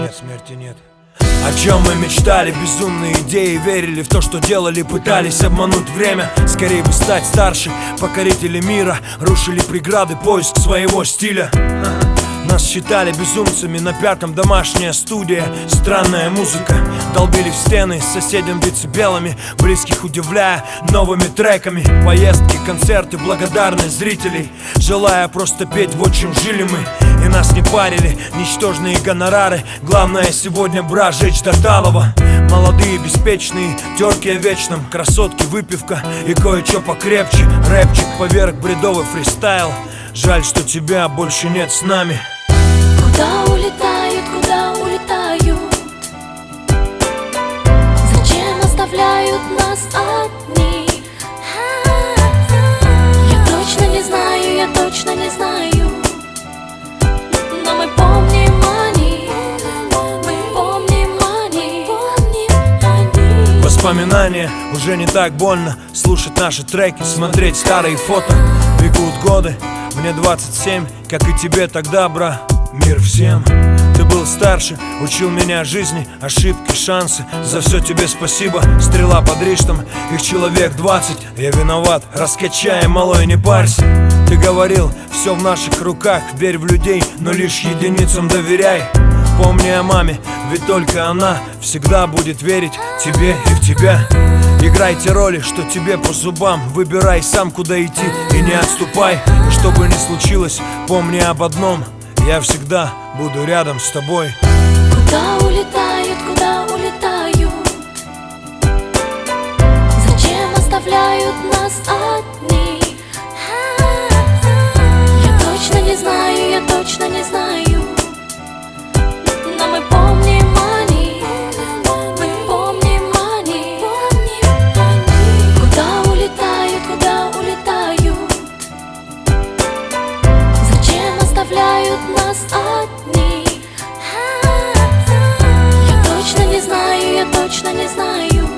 нет, смерти нет. О чем мы мечтали, безумные идеи, верили в то, что делали, пытались обмануть время. Скорее бы стать старше, покорители мира, рушили преграды, поиск своего стиля. Нас считали безумцами, на пятом домашняя студия, странная музыка. Долбили в стены, с соседям децибелами, близких удивляя новыми треками. Поездки, концерты, благодарность зрителей, желая просто петь, вот чем жили мы. И нас не парили ничтожные гонорары. Главное сегодня, брат, жечь до талого. Молодые, беспечные, терки о вечном, красотки, выпивка и кое-что покрепче. Рэпчик поверх бредовый фристайл. Жаль, что тебя больше нет с нами. Куда улетают, куда улетают? Зачем оставляют нас одних? Я точно не знаю, я точно не знаю. Но мы помним они, мы помним они. Воспоминания, уже не так больно слушать наши треки, смотреть старые фото. Бегут годы, мне 27, как и тебе тогда, бра. Мир всем. Ты был старше, учил меня жизни, ошибки, шансы. За все тебе спасибо. Стрела под Риштом, их человек 20. Я виноват, раскачай, малой, не парься. Ты говорил, все в наших руках. Верь в людей, но лишь единицам доверяй. Помни о маме, ведь только она всегда будет верить тебе и в тебя. Играйте роли, что тебе по зубам. Выбирай сам, куда идти, и не отступай. И что бы ни случилось, помни об одном: я всегда буду рядом с тобой. Куда улетают, куда улетают? Зачем оставляют нас одних? Я точно не знаю, я точно не знаю. Но мы помним они, мы помним они. Куда улетают, куда улетают? Зачем оставляют нас одних? Я точно не знаю, я точно не знаю.